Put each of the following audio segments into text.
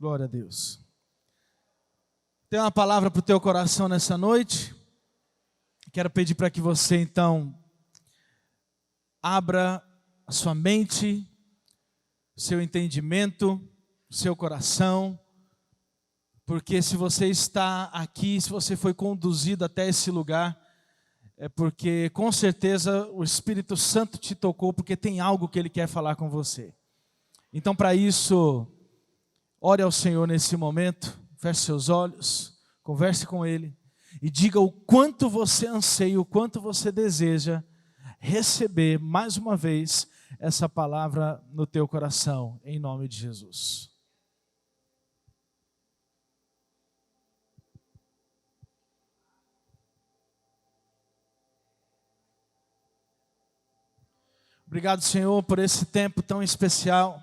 Glória a Deus. Tem uma palavra para o teu coração nessa noite. Quero pedir para que você então abra a sua mente, seu entendimento, seu coração, porque se você está aqui, se você foi conduzido até esse lugar, é porque com certeza o Espírito Santo te tocou, porque tem algo que Ele quer falar com você. Então, para isso, ore ao Senhor nesse momento, feche seus olhos, converse com Ele e diga o quanto você anseia, o quanto você deseja receber mais uma vez essa palavra no teu coração, em nome de Jesus. Obrigado, Senhor, por esse tempo tão especial.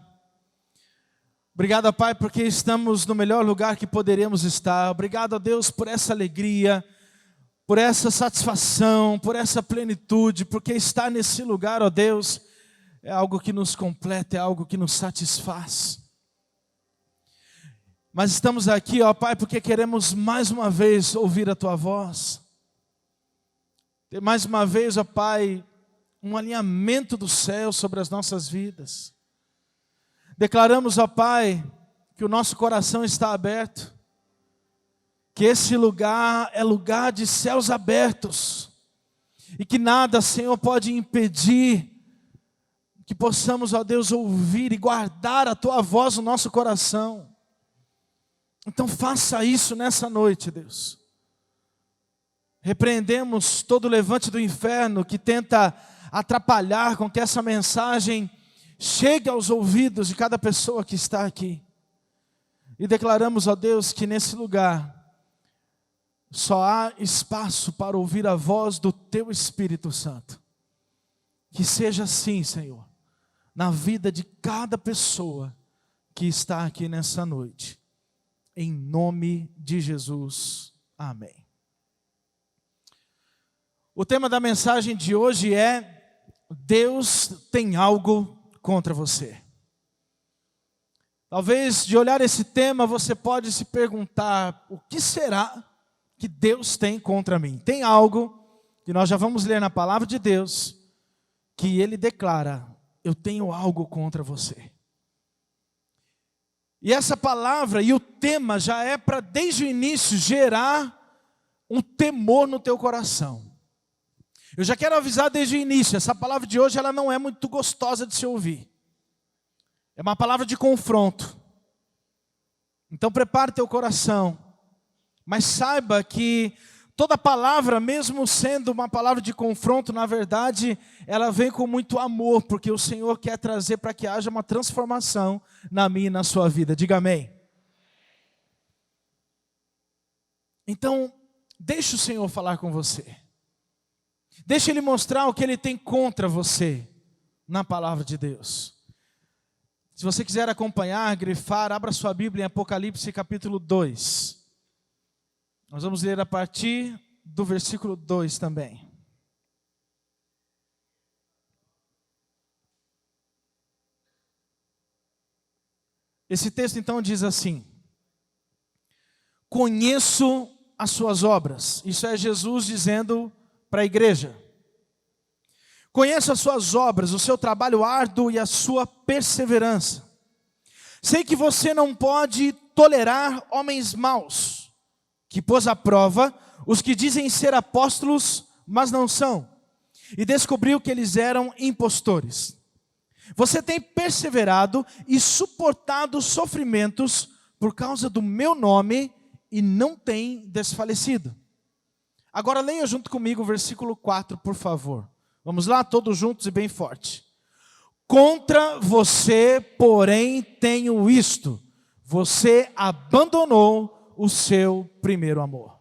Obrigado, Pai, porque estamos no melhor lugar que poderíamos estar. Obrigado, a Deus, por essa alegria, por essa satisfação, por essa plenitude, porque estar nesse lugar, ó Deus, é algo que nos completa, é algo que nos satisfaz. Mas estamos aqui, ó Pai, porque queremos mais uma vez ouvir a Tua voz. Ter mais uma vez, ó Pai, um alinhamento do céu sobre as nossas vidas. Declaramos, ó Pai, que o nosso coração está aberto, que esse lugar é lugar de céus abertos, e que nada, Senhor, pode impedir que possamos, ó Deus, ouvir e guardar a Tua voz no nosso coração. Então faça isso nessa noite, Deus. Repreendemos todo o levante do inferno que tenta atrapalhar com que essa mensagem chegue aos ouvidos de cada pessoa que está aqui. E declaramos, ó Deus, que nesse lugar só há espaço para ouvir a voz do Teu Espírito Santo. Que seja assim, Senhor, na vida de cada pessoa que está aqui nessa noite. Em nome de Jesus. Amém. O tema da mensagem de hoje é: Deus tem algo contra você. Talvez de olhar esse tema você pode se perguntar: o que será que Deus tem contra mim? Tem algo que nós já vamos ler na palavra de Deus, que Ele declara: eu tenho algo contra você. E essa palavra e o tema já é para desde o início gerar um temor no teu coração. Eu já quero avisar desde o início, essa palavra de hoje ela não é muito gostosa de se ouvir. É uma palavra de confronto. Então prepare teu coração. Mas saiba que toda palavra, mesmo sendo uma palavra de confronto, na verdade, ela vem com muito amor, porque o Senhor quer trazer para que haja uma transformação na minha e na sua vida. Diga amém. Então, deixa o Senhor falar com você. Deixa Ele mostrar o que Ele tem contra você na palavra de Deus. Se você quiser acompanhar, grifar, abra sua Bíblia em Apocalipse capítulo 2. Nós vamos ler a partir do versículo 2 também. Esse texto então diz assim: conheço as suas obras. Isso é Jesus dizendo para a igreja. Conheço as suas obras, o seu trabalho árduo e a sua perseverança. Sei que você não pode tolerar homens maus, que pôs à prova os que dizem ser apóstolos, mas não são, e descobriu que eles eram impostores. Você tem perseverado e suportado sofrimentos por causa do meu nome e não tem desfalecido. Agora leia junto comigo o versículo 4, por favor. Vamos lá, todos juntos e bem forte. Contra você, porém, tenho isto: você abandonou o seu primeiro amor.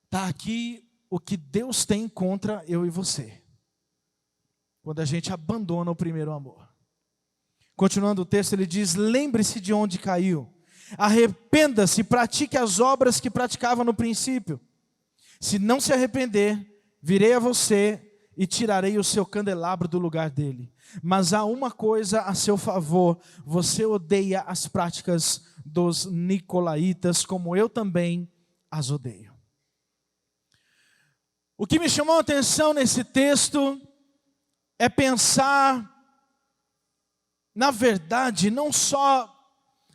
Está aqui o que Deus tem contra eu e você, quando a gente abandona o primeiro amor. Continuando o texto, ele diz: lembre-se de onde caiu, arrependa-se e pratique as obras que praticava no princípio. Se não se arrepender, virei a você e tirarei o seu candelabro do lugar dele. Mas há uma coisa a seu favor: você odeia as práticas dos nicolaítas, como eu também as odeio. O que me chamou a atenção nesse texto é pensar, na verdade, não só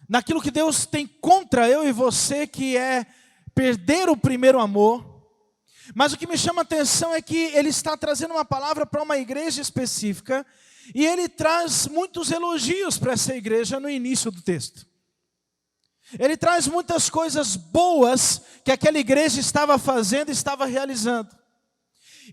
naquilo que Deus tem contra eu e você, que é perder o primeiro amor, mas o que me chama a atenção é que ele está trazendo uma palavra para uma igreja específica, e ele traz muitos elogios para essa igreja no início do texto. Ele traz muitas coisas boas que aquela igreja estava fazendo e estava realizando.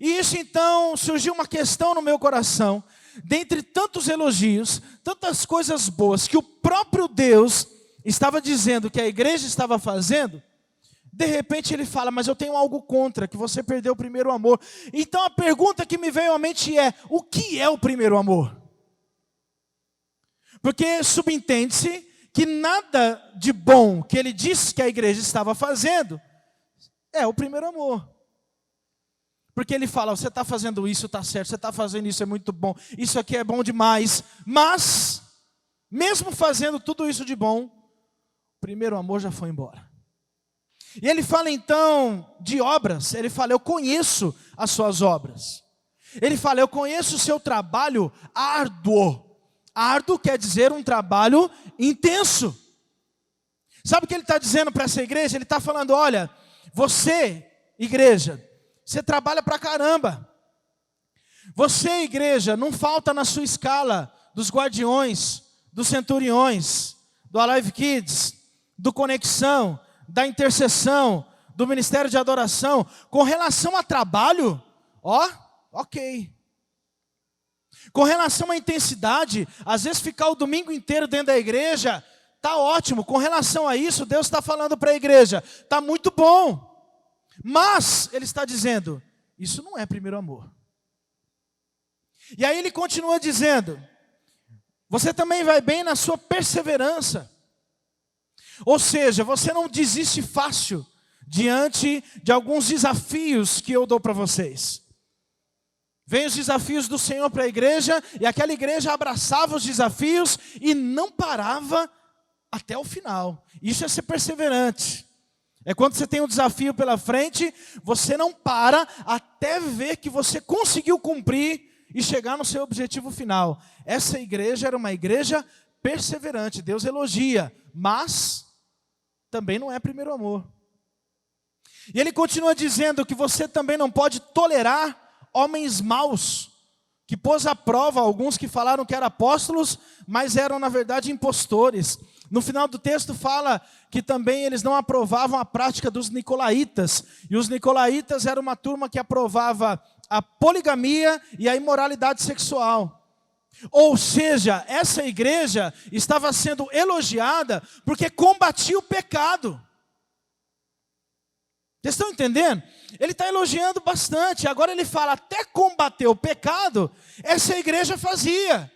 E isso então surgiu uma questão no meu coração, dentre tantos elogios, tantas coisas boas que o próprio Deus estava dizendo que a igreja estava fazendo. De repente ele fala: mas eu tenho algo contra, que você perdeu o primeiro amor. Então a pergunta que me veio à mente é: o que é o primeiro amor? Porque subentende-se que nada de bom que ele disse que a igreja estava fazendo é o primeiro amor. Porque ele fala: você está fazendo isso, está certo, você está fazendo isso, é muito bom, isso aqui é bom demais. Mas, mesmo fazendo tudo isso de bom, o primeiro amor já foi embora. E ele fala então de obras. Ele fala: eu conheço as suas obras. Ele fala: eu conheço o seu trabalho árduo. Árduo quer dizer um trabalho intenso. Sabe o que ele está dizendo para essa igreja? Ele está falando: olha, você, igreja, você trabalha pra caramba. Você, igreja, não falta na sua escala dos guardiões, dos centuriões, do Alive Kids, do Conexão, da intercessão, do ministério de adoração. Com relação a trabalho, ok. Com relação à intensidade, às vezes ficar o domingo inteiro dentro da igreja, tá ótimo. Com relação a isso, Deus está falando para a igreja: tá muito bom. Mas ele está dizendo: isso não é primeiro amor. E aí ele continua dizendo: você também vai bem na sua perseverança. Ou seja, você não desiste fácil diante de alguns desafios que eu dou para vocês. Vem os desafios do Senhor para a igreja, e aquela igreja abraçava os desafios e não parava até o final. Isso é ser perseverante. É quando você tem um desafio pela frente, você não para até ver que você conseguiu cumprir e chegar no seu objetivo final. Essa igreja era uma igreja perseverante. Deus elogia, mas também não é primeiro amor. E ele continua dizendo que você também não pode tolerar homens maus, que pôs à prova alguns que falaram que eram apóstolos, mas eram na verdade impostores. No final do texto fala que também eles não aprovavam a prática dos nicolaítas. E os nicolaítas eram uma turma que aprovava a poligamia e a imoralidade sexual. Ou seja, essa igreja estava sendo elogiada porque combatia o pecado. Vocês estão entendendo? Ele está elogiando bastante. Agora ele fala: até combater o pecado, essa igreja fazia.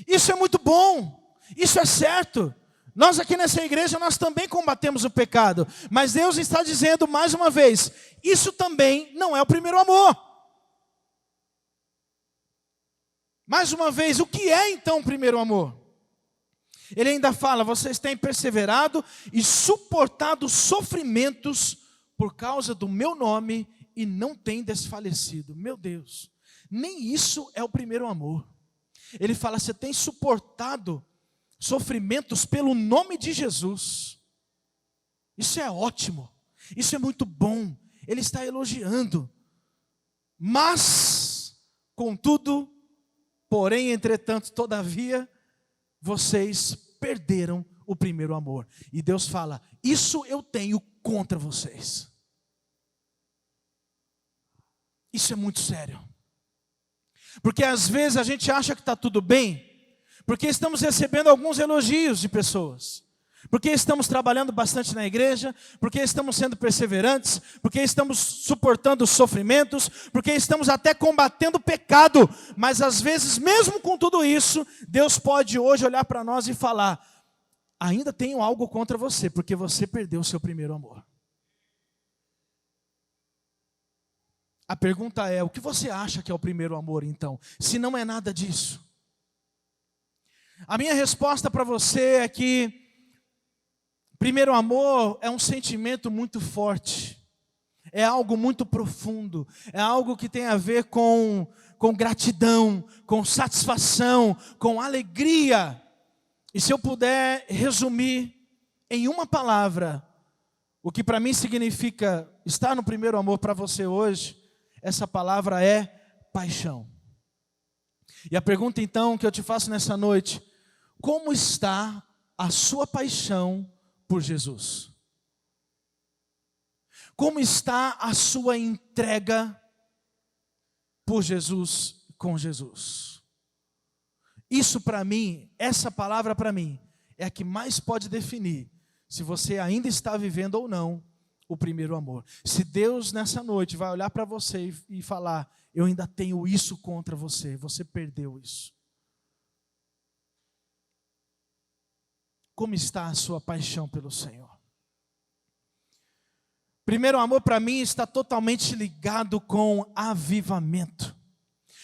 Isso é muito bom. Isso é certo. Nós aqui nessa igreja, nós também combatemos o pecado. Mas Deus está dizendo mais uma vez: isso também não é o primeiro amor. Mais uma vez, o que é então o primeiro amor? Ele ainda fala: vocês têm perseverado e suportado sofrimentos por causa do meu nome e não têm desfalecido. Meu Deus, nem isso é o primeiro amor. Ele fala: você tem suportado sofrimentos pelo nome de Jesus. Isso é ótimo, isso é muito bom. Ele está elogiando. Mas, contudo, porém, entretanto, todavia, vocês perderam o primeiro amor. E Deus fala: isso eu tenho contra vocês. Isso é muito sério. Porque às vezes a gente acha que está tudo bem, porque estamos recebendo alguns elogios de pessoas, porque estamos trabalhando bastante na igreja, porque estamos sendo perseverantes, porque estamos suportando os sofrimentos, porque estamos até combatendo o pecado. Mas às vezes, mesmo com tudo isso, Deus pode hoje olhar para nós e falar: ainda tenho algo contra você, porque você perdeu o seu primeiro amor. A pergunta é, o que você acha que é o primeiro amor então? Se não é nada disso. A minha resposta para você é que primeiro amor é um sentimento muito forte. É algo muito profundo. É algo que tem a ver com gratidão, com satisfação, com alegria. E se eu puder resumir em uma palavra, o que para mim significa estar no primeiro amor para você hoje, essa palavra é paixão. E a pergunta então que eu te faço nessa noite, como está a sua paixão por Jesus? Como está a sua entrega por Jesus, com Jesus? Isso para mim, essa palavra para mim, é a que mais pode definir se você ainda está vivendo ou não o primeiro amor. Se Deus nessa noite vai olhar para você e falar, eu ainda tenho isso contra você, você perdeu isso. Como está a sua paixão pelo Senhor? Primeiro amor para mim está totalmente ligado com avivamento.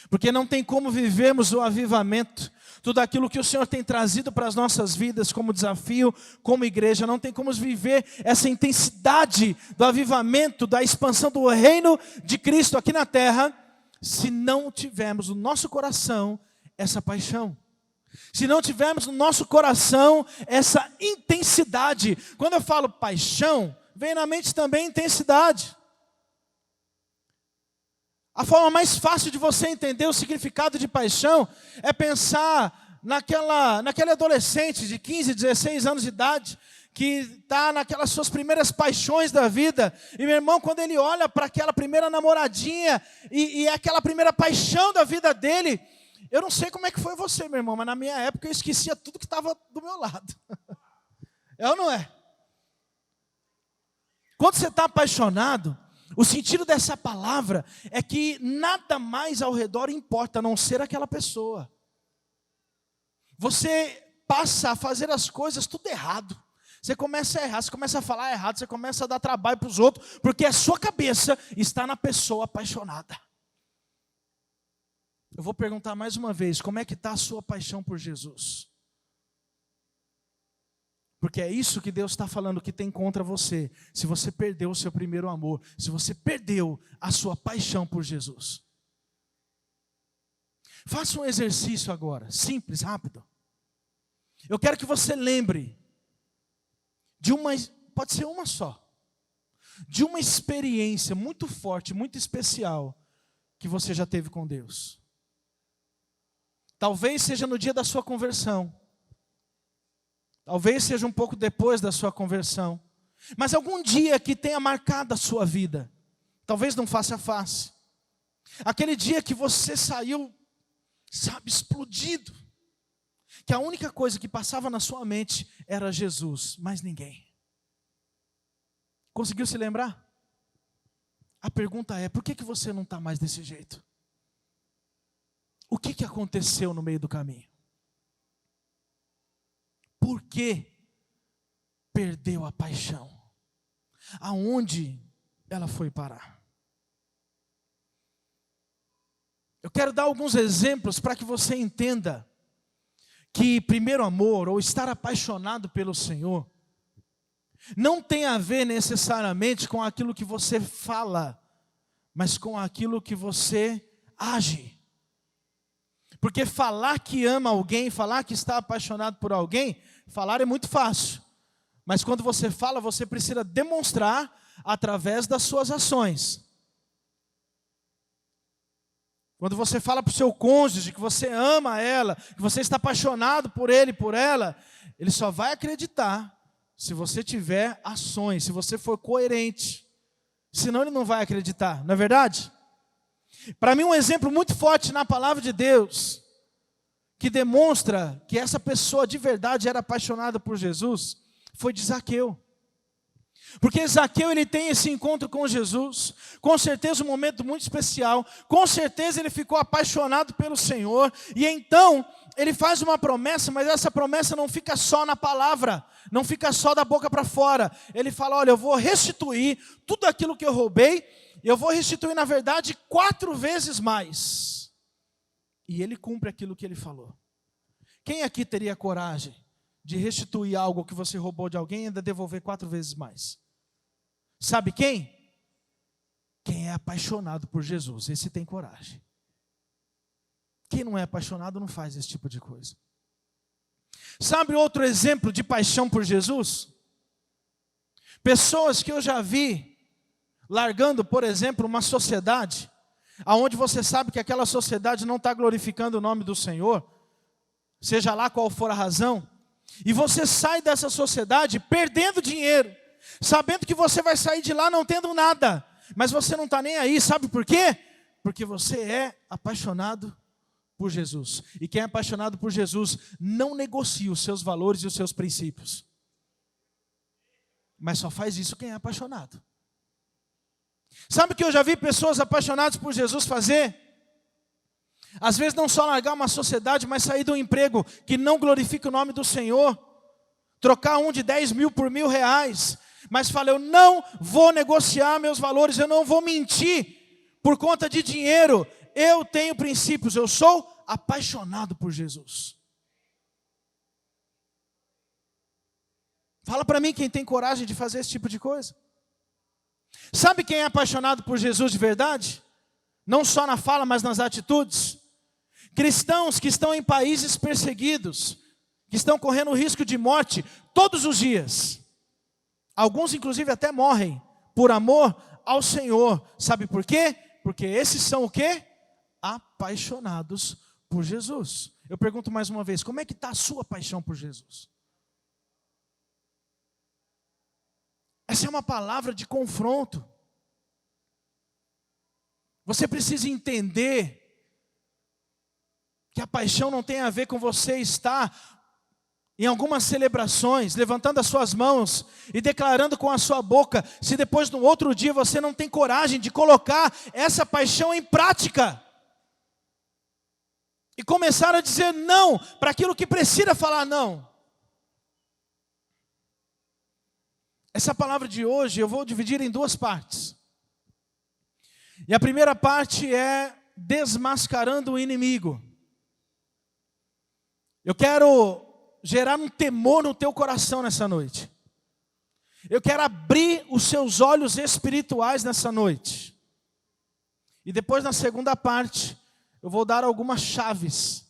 Porque não tem como vivermos o avivamento, tudo aquilo que o Senhor tem trazido para as nossas vidas como desafio, como igreja, não tem como viver essa intensidade do avivamento, da expansão do reino de Cristo aqui na terra, se não tivermos no nosso coração essa paixão. Se não tivermos no nosso coração essa intensidade. Quando eu falo paixão, vem na mente também intensidade. A forma mais fácil de você entender o significado de paixão é pensar naquele adolescente de 15, 16 anos de idade, que está naquelas suas primeiras paixões da vida. E meu irmão, quando ele olha para aquela primeira namoradinha, e é aquela primeira paixão da vida dele, eu não sei como é que foi você, meu irmão, mas na minha época eu esquecia tudo que estava do meu lado. É ou não é? Quando você está apaixonado, o sentido dessa palavra é que nada mais ao redor importa, a não ser aquela pessoa. Você passa a fazer as coisas tudo errado. Você começa a errar, você começa a falar errado, você começa a dar trabalho para os outros, porque a sua cabeça está na pessoa apaixonada. Eu vou perguntar mais uma vez, como é que está a sua paixão por Jesus? Porque é isso que Deus está falando que tem contra você. Se você perdeu o seu primeiro amor, se você perdeu a sua paixão por Jesus. Faça um exercício agora, simples, rápido. Eu quero que você lembre de pode ser uma só, de uma experiência muito forte, muito especial, que você já teve com Deus. Talvez seja no dia da sua conversão. Talvez seja um pouco depois da sua conversão. Mas algum dia que tenha marcado a sua vida. Talvez não face a face. Aquele dia que você saiu, sabe, explodido. Que a única coisa que passava na sua mente era Jesus, mais ninguém. Conseguiu se lembrar? A pergunta é, por que você não está mais desse jeito? O que aconteceu no meio do caminho? Por que perdeu a paixão? Aonde ela foi parar? Eu quero dar alguns exemplos para que você entenda que primeiro amor, ou estar apaixonado pelo Senhor, não tem a ver necessariamente com aquilo que você fala, mas com aquilo que você age. Porque falar que ama alguém, falar que está apaixonado por alguém, falar é muito fácil. Mas quando você fala, você precisa demonstrar através das suas ações. Quando você fala para o seu cônjuge que você ama ela, que você está apaixonado por ele, por ela, ele só vai acreditar se você tiver ações, se você for coerente. Senão ele não vai acreditar, não é verdade? Para mim um exemplo muito forte na palavra de Deus, que demonstra que essa pessoa de verdade era apaixonada por Jesus, foi de Zaqueu. Porque Zaqueu, ele tem esse encontro com Jesus, com certeza um momento muito especial, com certeza ele ficou apaixonado pelo Senhor, e então ele faz uma promessa, mas essa promessa não fica só na palavra, não fica só da boca para fora. Ele fala, olha, eu vou restituir tudo aquilo que eu roubei, eu vou restituir, na verdade, 4 vezes mais. E ele cumpre aquilo que ele falou. Quem aqui teria coragem de restituir algo que você roubou de alguém e ainda devolver 4 vezes mais? Sabe quem? Quem é apaixonado por Jesus, esse tem coragem. Quem não é apaixonado não faz esse tipo de coisa. Sabe outro exemplo de paixão por Jesus? Pessoas que eu já vi largando, por exemplo, uma sociedade, aonde você sabe que aquela sociedade não está glorificando o nome do Senhor, seja lá qual for a razão, e você sai dessa sociedade perdendo dinheiro, sabendo que você vai sair de lá não tendo nada, mas você não está nem aí, sabe por quê? Porque você é apaixonado por Jesus. E quem é apaixonado por Jesus não negocia os seus valores e os seus princípios. Mas só faz isso quem é apaixonado. Sabe o que eu já vi pessoas apaixonadas por Jesus fazer? Às vezes não só largar uma sociedade, mas sair de um emprego que não glorifica o nome do Senhor. Trocar um de 10 mil por R$1.000. Mas fala, eu não vou negociar meus valores, eu não vou mentir por conta de dinheiro. Eu tenho princípios, eu sou apaixonado por Jesus. Fala para mim quem tem coragem de fazer esse tipo de coisa. Sabe quem é apaixonado por Jesus de verdade? Não só na fala, mas nas atitudes. Cristãos que estão em países perseguidos, que estão correndo risco de morte todos os dias. Alguns inclusive até morrem por amor ao Senhor. Sabe por quê? Porque esses são o quê? Apaixonados por Jesus. Eu pergunto mais uma vez, como é que está a sua paixão por Jesus? Essa é uma palavra de confronto. Você precisa entender que a paixão não tem a ver com você estar em algumas celebrações, levantando as suas mãos e declarando com a sua boca, se depois no outro dia você não tem coragem de colocar essa paixão em prática. E começar a dizer não para aquilo que precisa falar não. Essa palavra de hoje eu vou dividir em 2 partes. E a primeira parte é desmascarando o inimigo. Eu quero gerar um temor no teu coração nessa noite. Eu quero abrir os seus olhos espirituais nessa noite. E depois na segunda parte, eu vou dar algumas chaves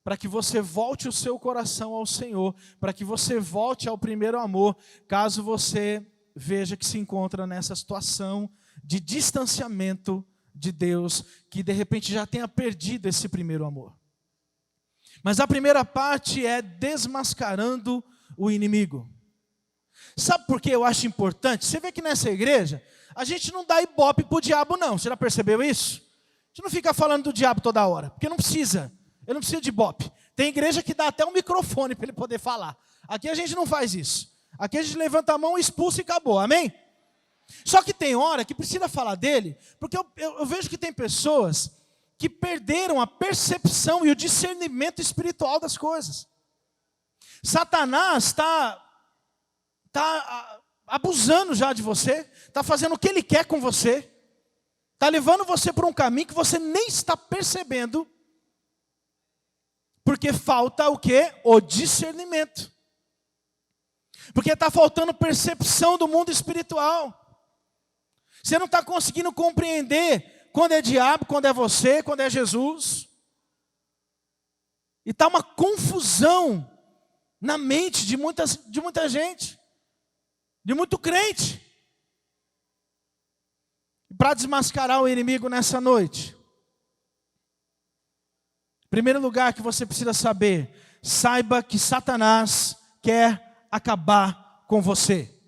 para que você volte o seu coração ao Senhor, para que você volte ao primeiro amor, caso você veja que se encontra nessa situação de distanciamento de Deus, que de repente já tenha perdido esse primeiro amor. Mas a primeira parte é desmascarando o inimigo. Sabe por que eu acho importante? Você vê que nessa igreja, a gente não dá ibope para o diabo não, você já percebeu isso? A gente não fica falando do diabo toda hora, porque não precisa. Eu não preciso de ibope. Tem igreja que dá até um microfone para ele poder falar. Aqui a gente não faz isso. Aqui a gente levanta a mão, expulsa e acabou, amém? Só que tem hora que precisa falar dele, porque eu vejo que tem pessoas que perderam a percepção e o discernimento espiritual das coisas. Satanás está abusando já de você, está fazendo o que ele quer com você, está levando você por um caminho que você nem está percebendo, porque falta o quê? O discernimento. Porque está faltando percepção do mundo espiritual. Você não está conseguindo compreender quando é diabo, quando é você, quando é Jesus. E está uma confusão na mente de muita gente, de muito crente. Para desmascarar o inimigo nessa noite, em primeiro lugar que você precisa saber, saiba que Satanás quer acabar com você.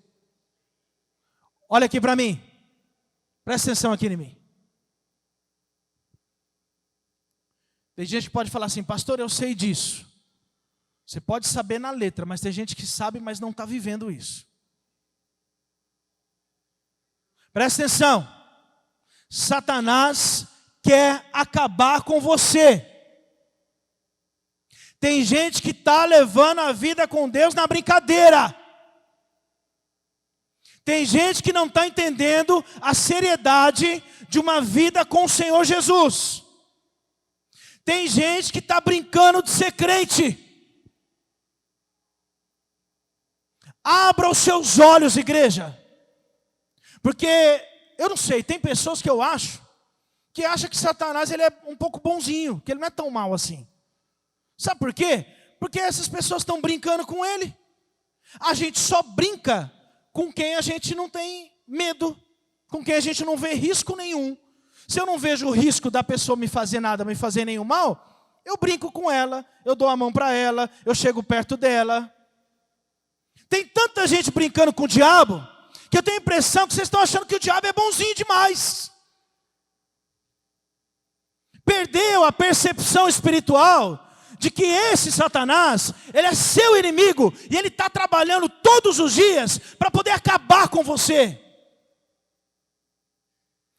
Olha aqui para mim, presta atenção aqui em mim. Tem gente que pode falar assim, pastor, eu sei disso. Você pode saber na letra, mas tem gente que sabe, mas não está vivendo isso. Presta atenção. Satanás quer acabar com você. Tem gente que está levando a vida com Deus na brincadeira. Tem gente que não está entendendo a seriedade de uma vida com o Senhor Jesus. Tem gente que está brincando de ser crente. Abra os seus olhos, igreja. Porque, eu não sei, tem pessoas que eu acho que acham que Satanás ele é um pouco bonzinho, que ele não é tão mal assim. Sabe por quê? Porque essas pessoas estão brincando com ele. A gente só brinca com quem a gente não tem medo, com quem a gente não vê risco nenhum. Se eu não vejo o risco da pessoa me fazer nada, me fazer nenhum mal, eu brinco com ela, eu dou a mão para ela, eu chego perto dela. Tem tanta gente brincando com o diabo, que eu tenho a impressão que vocês estão achando que o diabo é bonzinho demais. Perdeu a percepção espiritual de que esse Satanás, ele é seu inimigo, e ele está trabalhando todos os dias para poder acabar com você.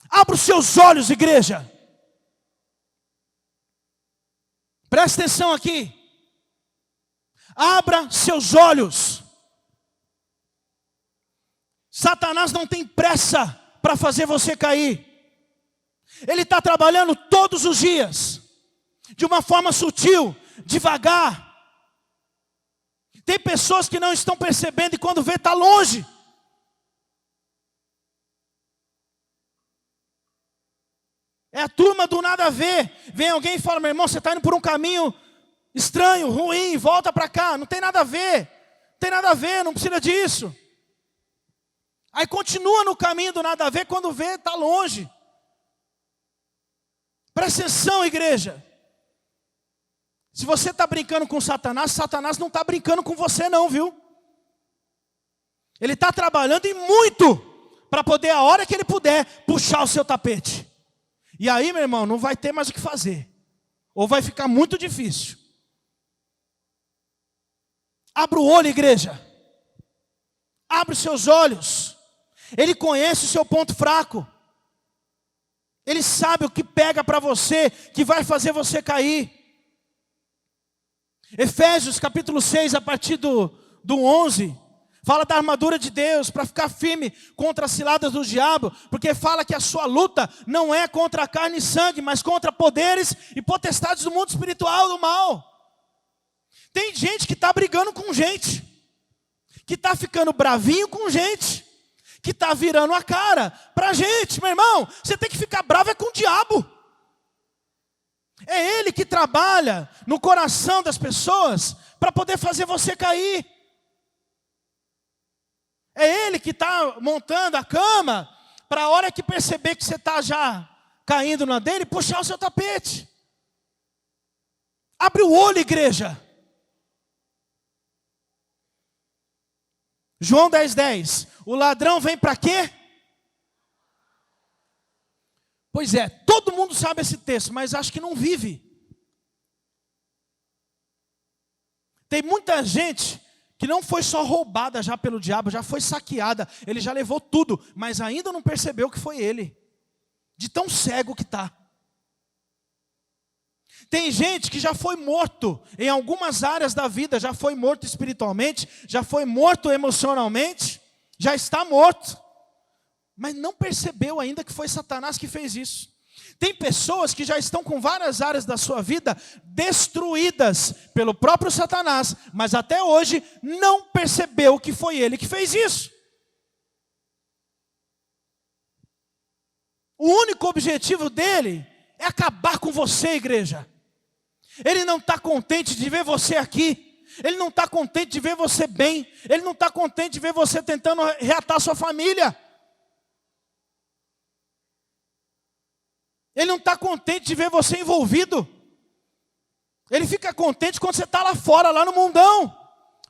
Abra os seus olhos, igreja. Presta atenção aqui. Abra seus olhos. Satanás não tem pressa para fazer você cair. Ele está trabalhando todos os dias, de uma forma sutil, devagar. Tem pessoas que não estão percebendo e quando vê está longe. É a turma do nada a ver. Vem alguém e fala: meu irmão, você está indo por um caminho estranho, ruim, volta para cá. Não tem nada a ver. Não tem nada a ver, não precisa disso. Aí continua no caminho do nada a ver, quando vê está longe. Presta atenção, igreja. Se você está brincando com Satanás, Satanás não está brincando com você não, viu? Ele está trabalhando e muito, para poder, a hora que ele puder, puxar o seu tapete. E aí, meu irmão, não vai ter mais o que fazer. Ou vai ficar muito difícil. Abra o olho, igreja. Abre os seus olhos. Ele conhece o seu ponto fraco. Ele sabe o que pega para você, que vai fazer você cair. Efésios capítulo 6, a partir do 11, fala da armadura de Deus, para ficar firme contra as ciladas do diabo, porque fala que a sua luta não é contra a carne e sangue, mas contra poderes e potestades do mundo espiritual do mal. Tem gente que está brigando com gente, que está ficando bravinho com gente, que está virando a cara para gente. Meu irmão, você tem que ficar bravo é com o diabo. É ele que trabalha no coração das pessoas para poder fazer você cair. É ele que está montando a cama para a hora que perceber que você está já caindo na dele, puxar o seu tapete. Abre o olho, igreja. João 10:10. O ladrão vem para quê? Pois é, todo mundo sabe esse texto, mas acho que não vive. Tem muita gente que não foi só roubada já pelo diabo, já foi saqueada, ele já levou tudo, mas ainda não percebeu que foi ele, de tão cego que está. Tem gente que já foi morto em algumas áreas da vida, já foi morto espiritualmente, já foi morto emocionalmente, já está morto, mas não percebeu ainda que foi Satanás que fez isso. Tem pessoas que já estão com várias áreas da sua vida destruídas pelo próprio Satanás, mas até hoje não percebeu que foi ele que fez isso. O único objetivo dele é acabar com você, igreja. Ele não está contente de ver você aqui. Ele não está contente de ver você bem. Ele não está contente de ver você tentando reatar sua família. Ele não está contente de ver você envolvido. Ele fica contente quando você está lá fora, lá no mundão,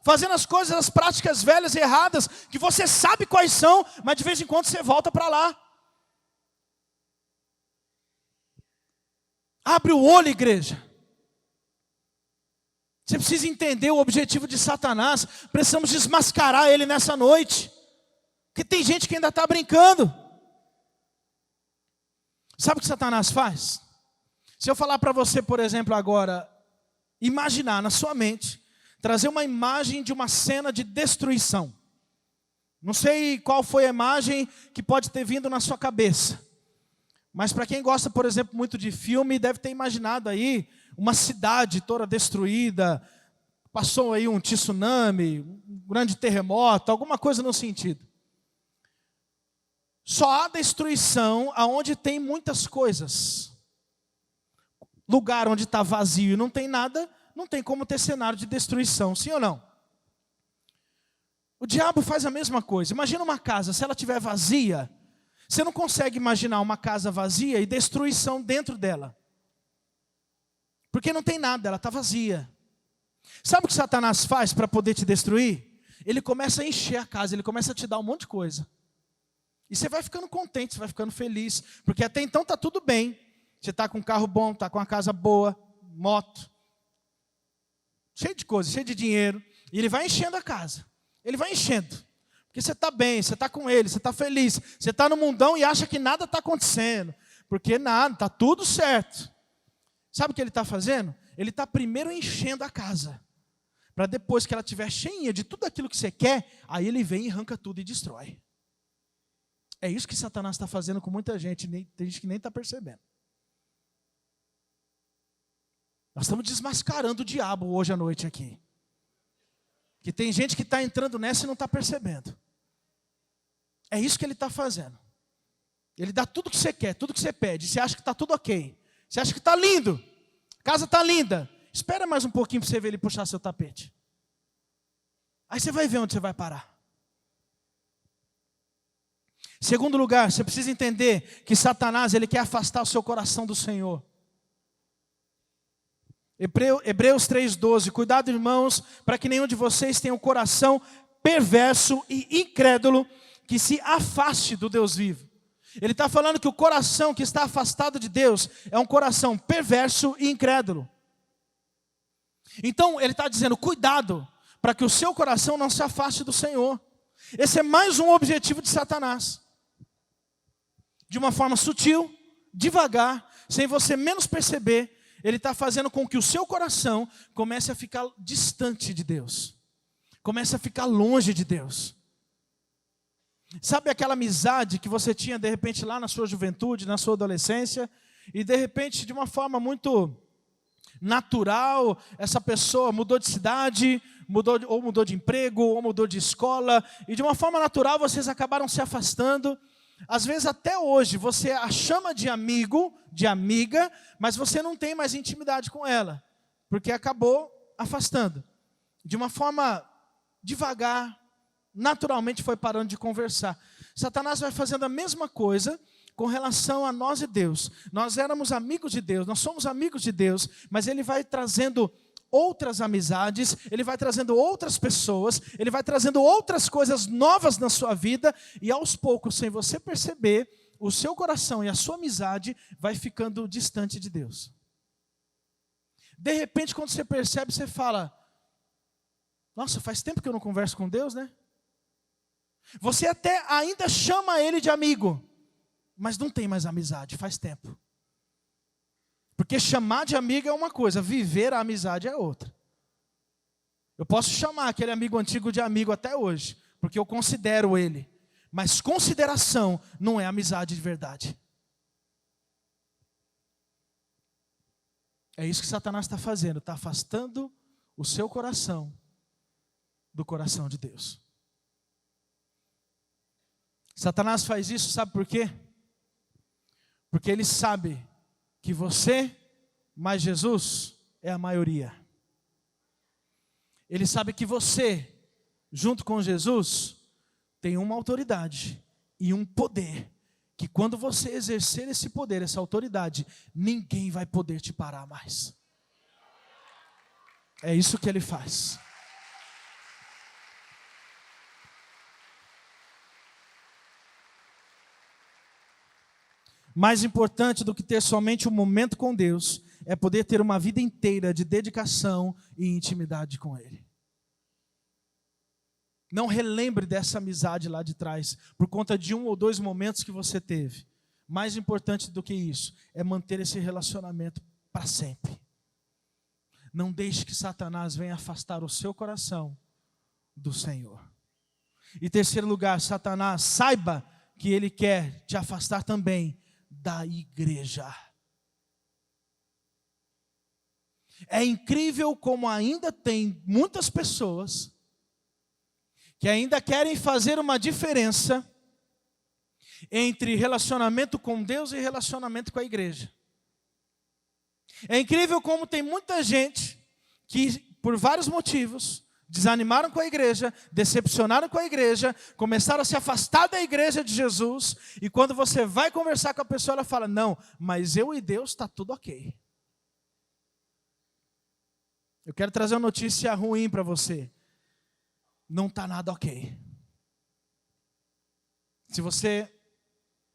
fazendo as coisas, as práticas velhas e erradas, que você sabe quais são, mas de vez em quando você volta para lá. Abre o olho, igreja. Você precisa entender o objetivo de Satanás. Precisamos desmascarar ele nessa noite, porque tem gente que ainda está brincando. Sabe o que Satanás faz? Se eu falar para você, por exemplo, agora, imaginar na sua mente, trazer uma imagem de uma cena de destruição. Não sei qual foi a imagem que pode ter vindo na sua cabeça. Mas para quem gosta, por exemplo, muito de filme, deve ter imaginado aí uma cidade toda destruída, passou aí um tsunami, um grande terremoto, alguma coisa no sentido. Só há destruição aonde tem muitas coisas. Lugar onde está vazio e não tem nada, não tem como ter cenário de destruição, sim ou não? O diabo faz a mesma coisa. Imagina uma casa, se ela estiver vazia, você não consegue imaginar uma casa vazia e destruição dentro dela. Porque não tem nada, ela está vazia. Sabe o que Satanás faz para poder te destruir? Ele começa a encher a casa, ele começa a te dar um monte de coisa. E você vai ficando contente, você vai ficando feliz. Porque até então está tudo bem. Você está com um carro bom, está com uma casa boa, moto. Cheio de coisa, cheio de dinheiro. E ele vai enchendo a casa. Ele vai enchendo. Porque você está bem, você está com ele, você está feliz. Você está no mundão e acha que nada está acontecendo. Porque nada, está tudo certo. Sabe o que ele está fazendo? Ele está primeiro enchendo a casa. Para depois que ela estiver cheinha de tudo aquilo que você quer, aí ele vem e arranca tudo e destrói. É isso que Satanás está fazendo com muita gente. Tem gente que nem está percebendo. Nós estamos desmascarando o diabo hoje à noite aqui. Que tem gente que está entrando nessa e não está percebendo. É isso que ele está fazendo. Ele dá tudo que você quer, tudo que você pede. Você acha que está tudo ok. Você acha que está lindo. A casa está linda. Espera mais um pouquinho para você ver ele puxar seu tapete. Aí você vai ver onde você vai parar. Segundo lugar, você precisa entender que Satanás, ele quer afastar o seu coração do Senhor. Hebreus 3,12, cuidado, irmãos, para que nenhum de vocês tenha um coração perverso e incrédulo que se afaste do Deus vivo. Ele está falando que o coração que está afastado de Deus é um coração perverso e incrédulo. Então ele está dizendo, cuidado, para que o seu coração não se afaste do Senhor. Esse é mais um objetivo de Satanás. De uma forma sutil, devagar, sem você menos perceber, ele está fazendo com que o seu coração comece a ficar distante de Deus. Comece a ficar longe de Deus. Sabe aquela amizade que você tinha de repente lá na sua juventude, na sua adolescência, e de repente de uma forma muito natural, essa pessoa mudou de cidade, mudou de emprego, ou mudou de escola, e de uma forma natural vocês acabaram se afastando. Às vezes até hoje você a chama de amigo, de amiga, mas você não tem mais intimidade com ela, porque acabou afastando. De uma forma devagar, naturalmente foi parando de conversar. Satanás vai fazendo a mesma coisa com relação a nós e Deus. Nós éramos amigos de Deus, nós somos amigos de Deus, mas ele vai trazendo outras amizades, ele vai trazendo outras pessoas, ele vai trazendo outras coisas novas na sua vida, e aos poucos, sem você perceber, o seu coração e a sua amizade vai ficando distante de Deus. De repente, quando você percebe, você fala, nossa, faz tempo que eu não converso com Deus, né? Você até ainda chama ele de amigo, mas não tem mais amizade, faz tempo. Porque chamar de amigo é uma coisa, viver a amizade é outra. Eu posso chamar aquele amigo antigo de amigo até hoje, porque eu considero ele. Mas consideração não é amizade de verdade. É isso que Satanás está fazendo, está afastando o seu coração do coração de Deus. Satanás faz isso, sabe por quê? Porque ele sabe que você, mais Jesus, é a maioria. Ele sabe que você, junto com Jesus, tem uma autoridade e um poder, que quando você exercer esse poder, essa autoridade, ninguém vai poder te parar mais. É isso que ele faz. Mais importante do que ter somente um momento com Deus, é poder ter uma vida inteira de dedicação e intimidade com Ele. Não relembre dessa amizade lá de trás, por conta de um ou dois momentos que você teve. Mais importante do que isso, é manter esse relacionamento para sempre. Não deixe que Satanás venha afastar o seu coração do Senhor. E terceiro lugar, Satanás, saiba que ele quer te afastar também da igreja. É incrível como ainda tem muitas pessoas que ainda querem fazer uma diferença entre relacionamento com Deus e relacionamento com a igreja. É incrível como tem muita gente que, por vários motivos, desanimaram com a igreja, decepcionaram com a igreja, começaram a se afastar da igreja de Jesus, e quando você vai conversar com a pessoa, ela fala, não, mas eu e Deus está tudo ok. Eu quero trazer uma notícia ruim para você. Não está nada ok. Se você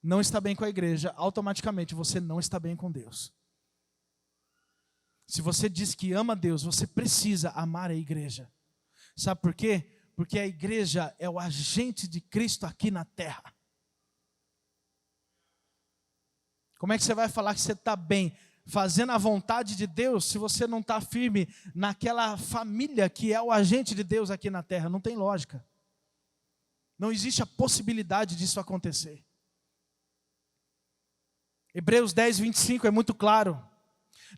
não está bem com a igreja, automaticamente você não está bem com Deus. Se você diz que ama Deus, você precisa amar a igreja. Sabe por quê? Porque a igreja é o agente de Cristo aqui na terra. Como é que você vai falar que você está bem, fazendo a vontade de Deus, se você não está firme naquela família que é o agente de Deus aqui na terra? Não tem lógica. Não existe a possibilidade disso acontecer. Hebreus 10, 25 é muito claro.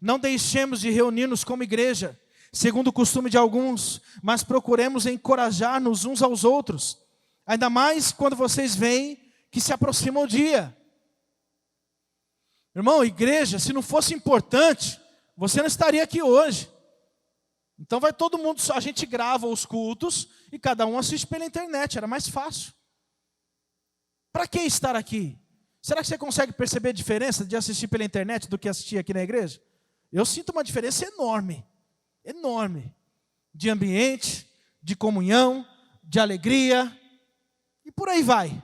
Não deixemos de reunir-nos como igreja, segundo o costume de alguns, mas procuremos encorajar-nos uns aos outros, ainda mais quando vocês veem que se aproxima o dia. Irmão, igreja, se não fosse importante, você não estaria aqui hoje. Então vai todo mundo, a gente grava os cultos e cada um assiste pela internet, era mais fácil. Para que estar aqui? Será que você consegue perceber a diferença de assistir pela internet do que assistir aqui na igreja? Eu sinto uma diferença enorme, enorme, de ambiente, de comunhão, de alegria, e por aí vai.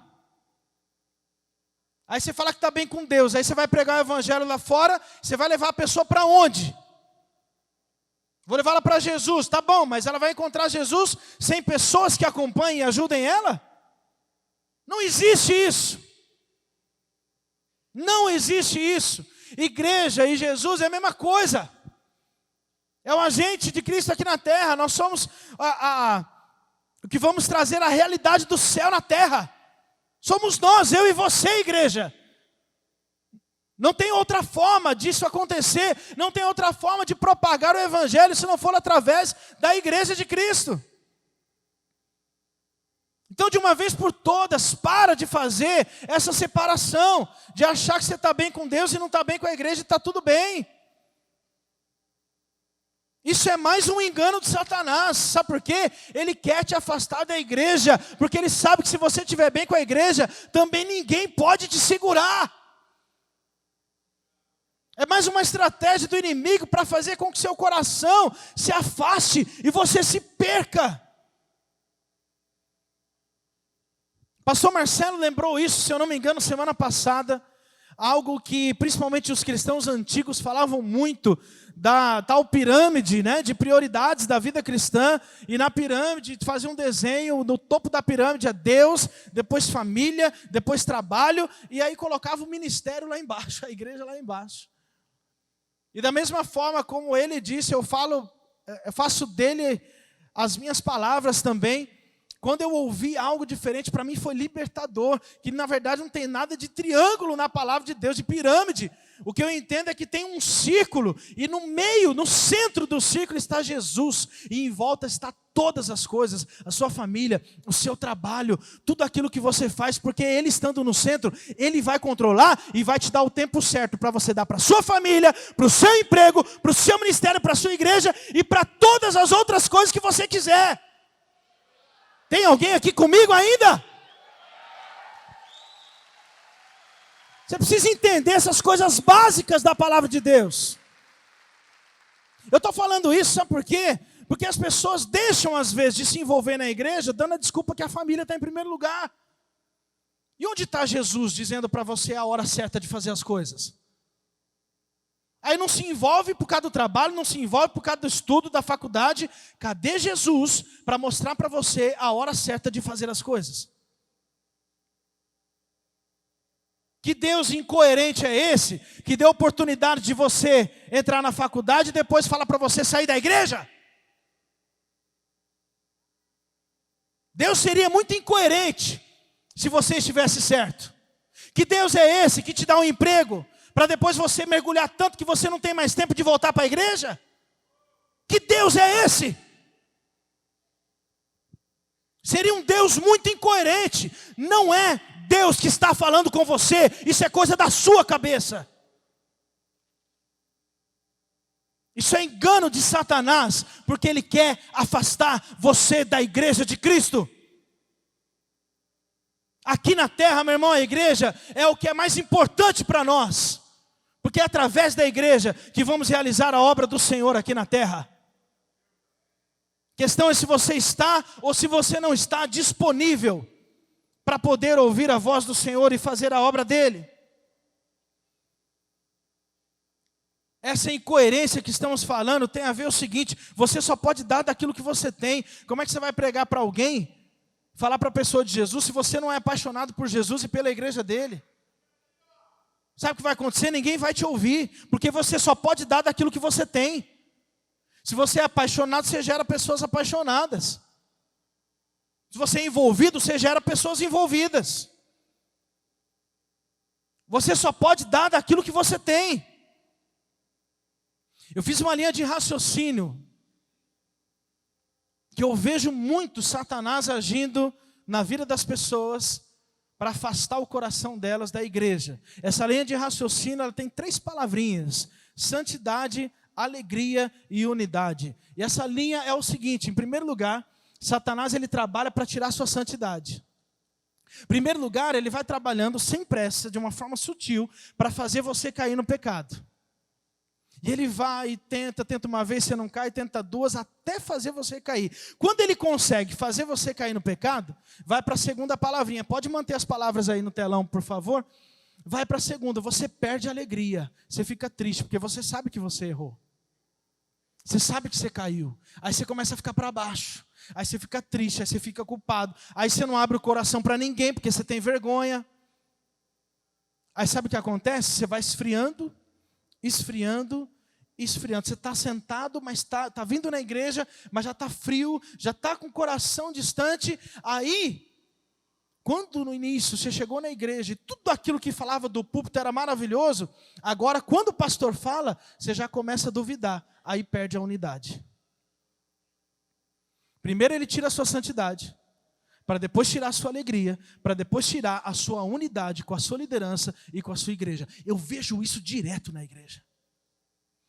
Aí você fala que está bem com Deus, aí você vai pregar o evangelho lá fora, você vai levar a pessoa para onde? Vou levá-la para Jesus, tá bom, mas ela vai encontrar Jesus sem pessoas que acompanhem e ajudem ela? Não existe isso. Não existe isso. Igreja e Jesus é a mesma coisa. É o agente de Cristo aqui na terra. Nós somos o que vamos trazer a realidade do céu na terra. Somos nós, eu e você, igreja. Não tem outra forma disso acontecer. Não tem outra forma de propagar o evangelho se não for através da igreja de Cristo. Então, de uma vez por todas, para de fazer essa separação, de achar que você está bem com Deus e não está bem com a igreja e está tudo bem. Isso é mais um engano de Satanás. Sabe por quê? Ele quer te afastar da igreja, porque ele sabe que se você estiver bem com a igreja, também ninguém pode te segurar. É mais uma estratégia do inimigo para fazer com que seu coração se afaste e você se perca. Pastor Marcelo lembrou isso, se eu não me engano, semana passada, algo que principalmente os cristãos antigos falavam muito, da tal pirâmide, né, de prioridades da vida cristã, e na pirâmide fazia um desenho, no topo da pirâmide é Deus, depois família, depois trabalho, e aí colocava o ministério lá embaixo, a igreja lá embaixo. E da mesma forma como ele disse, eu faço dele as minhas palavras também. Quando eu ouvi algo diferente, para mim foi libertador, que na verdade não tem nada de triângulo na palavra de Deus, de pirâmide. O que eu entendo é que tem um círculo, e no meio, no centro do círculo está Jesus, e em volta está todas as coisas, a sua família, o seu trabalho, tudo aquilo que você faz, porque Ele estando no centro, Ele vai controlar e vai te dar o tempo certo para você dar para a sua família, para o seu emprego, para o seu ministério, para a sua igreja e para todas as outras coisas que você quiser. Tem alguém aqui comigo ainda? Você precisa entender essas coisas básicas da palavra de Deus. Eu estou falando isso, sabe por quê? Porque as pessoas deixam às vezes de se envolver na igreja, dando a desculpa que a família está em primeiro lugar. E onde está Jesus dizendo para você a hora certa de fazer as coisas? Aí não se envolve por causa do trabalho, não se envolve por causa do estudo, da faculdade. Cadê Jesus para mostrar para você a hora certa de fazer as coisas? Que Deus incoerente é esse, que deu oportunidade de você entrar na faculdade e depois fala para você sair da igreja? Deus seria muito incoerente se você estivesse certo. Que Deus é esse que te dá um emprego para depois você mergulhar tanto que você não tem mais tempo de voltar para a igreja? Que Deus é esse? Seria um Deus muito incoerente. Não é Deus que está falando com você. Isso é coisa da sua cabeça. Isso é engano de Satanás, porque ele quer afastar você da igreja de Cristo. Aqui na terra, meu irmão, a igreja é o que é mais importante para nós. Porque é através da igreja que vamos realizar a obra do Senhor aqui na terra. A questão é se você está ou se você não está disponível para poder ouvir a voz do Senhor e fazer a obra dele. Essa incoerência que estamos falando tem a ver o seguinte: você só pode dar daquilo que você tem. Como é que você vai pregar para alguém, falar para a pessoa de Jesus, se você não é apaixonado por Jesus e pela igreja dele? Sabe o que vai acontecer? Ninguém vai te ouvir, porque você só pode dar daquilo que você tem. Se você é apaixonado, você gera pessoas apaixonadas. Se você é envolvido, você gera pessoas envolvidas. Você só pode dar daquilo que você tem. Eu fiz uma linha de raciocínio que eu vejo muito Satanás agindo na vida das pessoas para afastar o coração delas da igreja. Essa linha de raciocínio, ela tem 3 palavrinhas: santidade, alegria e unidade. E essa linha é o seguinte: em primeiro lugar, Satanás ele trabalha para tirar a sua santidade. Em primeiro lugar, ele vai trabalhando sem pressa, de uma forma sutil, para fazer você cair no pecado. E ele vai e tenta uma vez, você não cai, tenta 2, até fazer você cair. Quando ele consegue fazer você cair no pecado, vai para a segunda palavrinha. Pode manter as palavras aí no telão, por favor. Vai para a segunda, você perde a alegria. Você fica triste, porque você sabe que você errou. Você sabe que você caiu. Aí você começa a ficar para baixo. Aí você fica triste, aí você fica culpado. Aí você não abre o coração para ninguém, porque você tem vergonha. Aí sabe o que acontece? Você vai esfriando, esfriando. Você está sentado, mas está vindo na igreja, mas já está frio, já está com o coração distante. Aí, quando no início você chegou na igreja e tudo aquilo que falava do púlpito era maravilhoso, agora quando o pastor fala, você já começa a duvidar, aí perde a unidade. Primeiro ele tira a sua santidade, para depois tirar a sua alegria, para depois tirar a sua unidade com a sua liderança e com a sua igreja. Eu vejo isso direto na igreja.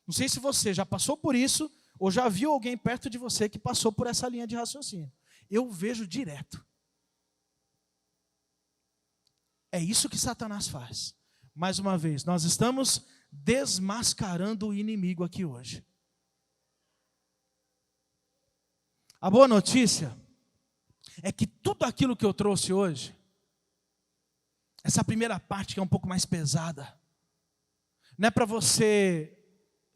Não sei se você já passou por isso, ou já viu alguém perto de você que passou por essa linha de raciocínio. Eu vejo direto. É isso que Satanás faz. Mais uma vez, nós estamos desmascarando o inimigo aqui hoje. A boa notícia é que tudo aquilo que eu trouxe hoje, essa primeira parte que é um pouco mais pesada, não é para você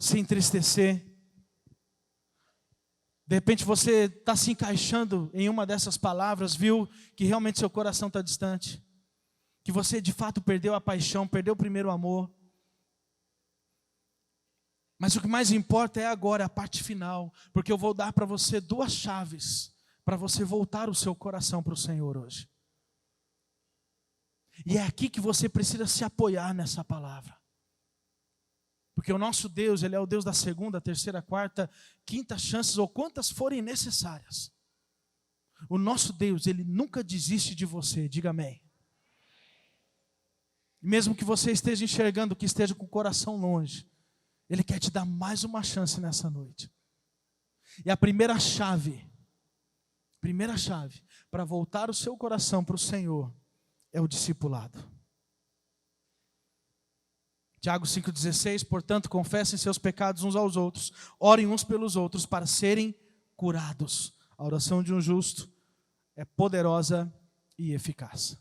se entristecer. De repente você está se encaixando em uma dessas palavras, viu que realmente seu coração está distante, que você de fato perdeu a paixão, perdeu o primeiro amor. Mas o que mais importa é agora a parte final, porque eu vou dar para você 2 chaves para você voltar o seu coração para o Senhor hoje. E é aqui que você precisa se apoiar nessa palavra. Porque o nosso Deus, Ele é o Deus da segunda, terceira, quarta, quinta chances, ou quantas forem necessárias. O nosso Deus, Ele nunca desiste de você, diga amém. Mesmo que você esteja enxergando, que esteja com o coração longe, Ele quer te dar mais uma chance nessa noite. E a primeira chave para voltar o seu coração para o Senhor, é o discipulado. Tiago 5,16, portanto, confessem seus pecados uns aos outros, orem uns pelos outros para serem curados. A oração de um justo é poderosa e eficaz.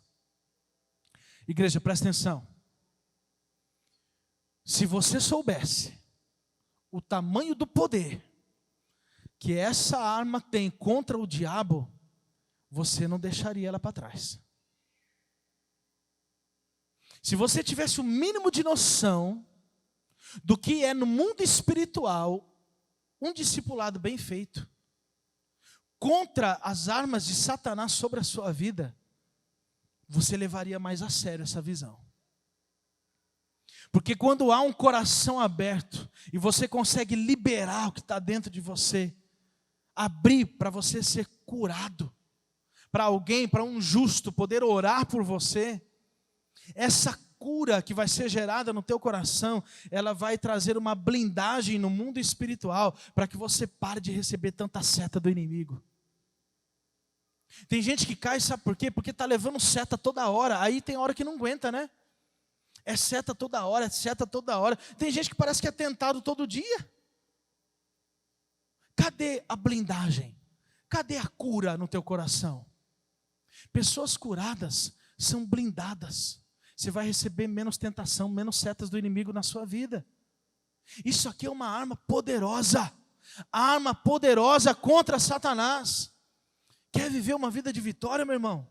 Igreja, presta atenção. Se você soubesse o tamanho do poder que essa arma tem contra o diabo, você não deixaria ela para trás. Se você tivesse o mínimo de noção do que é no mundo espiritual um discipulado bem feito, contra as armas de Satanás sobre a sua vida, você levaria mais a sério essa visão. Porque quando há um coração aberto e você consegue liberar o que está dentro de você, abrir para você ser curado, para alguém, para um justo poder orar por você, essa cura que vai ser gerada no teu coração, ela vai trazer uma blindagem no mundo espiritual, para que você pare de receber tanta seta do inimigo. Tem gente que cai, sabe por quê? Porque está levando seta toda hora, aí tem hora que não aguenta, né? É seta toda hora, é seta toda hora. Tem gente que parece que é tentado todo dia. Cadê a blindagem? Cadê a cura no teu coração? Pessoas curadas são blindadas. Você vai receber menos tentação, menos setas do inimigo na sua vida. Isso aqui é uma arma poderosa. Arma poderosa contra Satanás. Quer viver uma vida de vitória, meu irmão?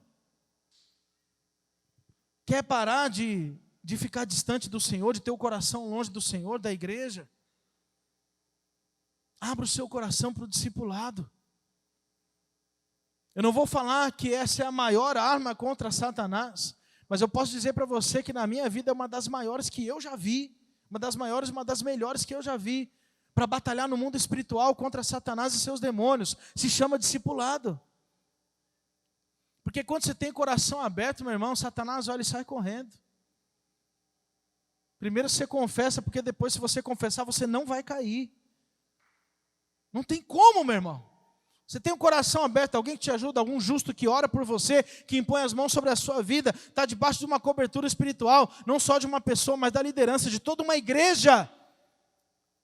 Quer parar de ficar distante do Senhor, de ter o coração longe do Senhor, da igreja? Abra o seu coração para o discipulado. Eu não vou falar que essa é a maior arma contra Satanás, mas eu posso dizer para você que na minha vida é uma das maiores que eu já vi, uma das maiores, uma das melhores que eu já vi, para batalhar no mundo espiritual contra Satanás e seus demônios. Se chama discipulado. Porque quando você tem coração aberto, meu irmão, Satanás olha e sai correndo. Primeiro você confessa, porque depois, se você confessar, você não vai cair. Não tem como, meu irmão. Você tem um coração aberto, alguém que te ajuda, algum justo que ora por você, que impõe as mãos sobre a sua vida, está debaixo de uma cobertura espiritual, não só de uma pessoa, mas da liderança de toda uma igreja.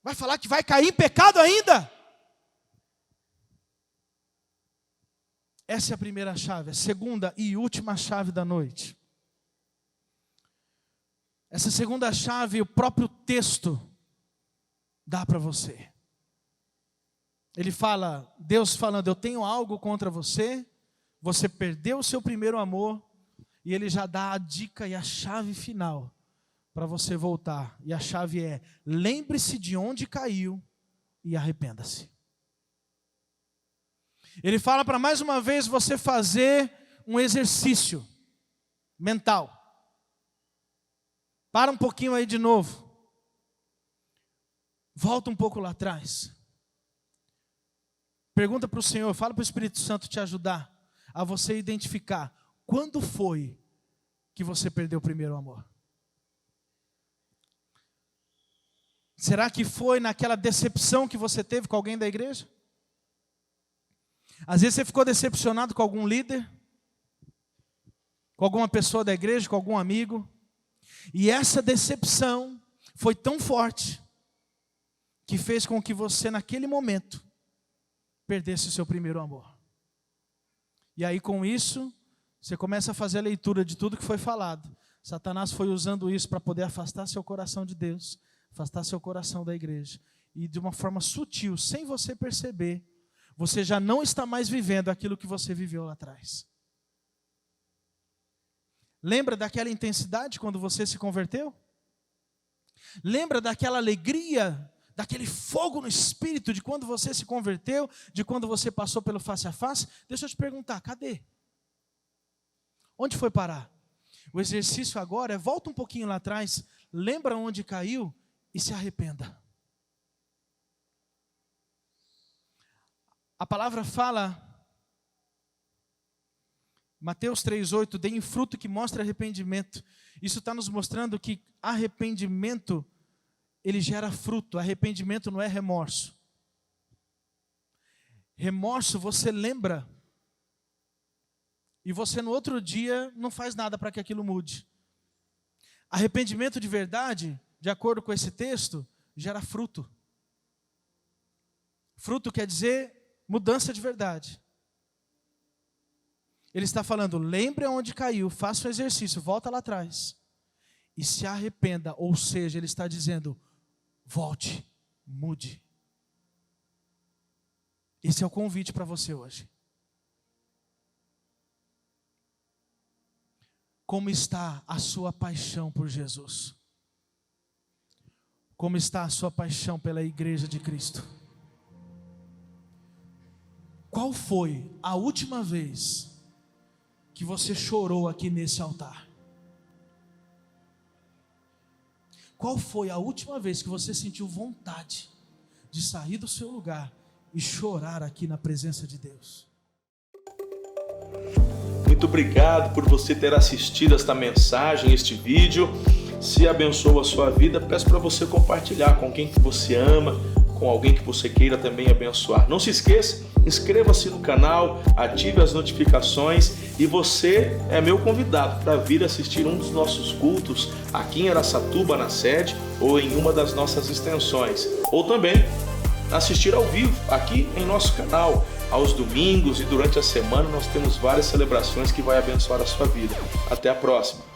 Vai falar que vai cair em pecado ainda? Essa é a primeira chave. A segunda e última chave da noite. Essa segunda chave, o próprio texto dá para você. Ele fala, Deus falando, eu tenho algo contra você, você perdeu o seu primeiro amor, e Ele já dá a dica e a chave final para você voltar. E a chave é, lembre-se de onde caiu e arrependa-se. Ele fala para mais uma vez você fazer um exercício mental. Para um pouquinho aí de novo. Volta um pouco lá atrás. Pergunta para o Senhor, fala para o Espírito Santo te ajudar a você identificar quando foi que você perdeu o primeiro amor. Será que foi naquela decepção que você teve com alguém da igreja? Às vezes você ficou decepcionado com algum líder, com alguma pessoa da igreja, com algum amigo, e essa decepção foi tão forte que fez com que você naquele momento perdesse o seu primeiro amor. E aí com isso, você começa a fazer a leitura de tudo que foi falado. Satanás foi usando isso para poder afastar seu coração de Deus, afastar seu coração da igreja. E de uma forma sutil, sem você perceber, você já não está mais vivendo aquilo que você viveu lá atrás. Lembra daquela intensidade quando você se converteu? Lembra daquela alegria, daquele fogo no espírito de quando você se converteu, de quando você passou pelo face a face? Deixa eu te perguntar, cadê? Onde foi parar? O exercício agora é, volta um pouquinho lá atrás, lembra onde caiu e se arrependa. A palavra fala, Mateus 3,8, deem fruto que mostra arrependimento. Isso está nos mostrando que arrependimento, ele gera fruto. Arrependimento não é remorso. Remorso você lembra, e você no outro dia não faz nada para que aquilo mude. Arrependimento de verdade, de acordo com esse texto, gera fruto. Fruto quer dizer mudança de verdade. Ele está falando, lembre onde caiu, faça o exercício, volta lá atrás e se arrependa. Ou seja, ele está dizendo, volte, mude. Esse é o convite para você hoje. Como está a sua paixão por Jesus? Como está a sua paixão pela igreja de Cristo? Qual foi a última vez que você chorou aqui nesse altar? Qual foi a última vez que você sentiu vontade de sair do seu lugar e chorar aqui na presença de Deus? Muito obrigado por você ter assistido esta mensagem, este vídeo. Se abençoa a sua vida, peço para você compartilhar com quem que você ama, com alguém que você queira também abençoar. Não se esqueça, inscreva-se no canal, ative as notificações e você é meu convidado para vir assistir um dos nossos cultos aqui em Araçatuba, na sede, ou em uma das nossas extensões. Ou também assistir ao vivo aqui em nosso canal. Aos domingos e durante a semana nós temos várias celebrações que vai abençoar a sua vida. Até a próxima.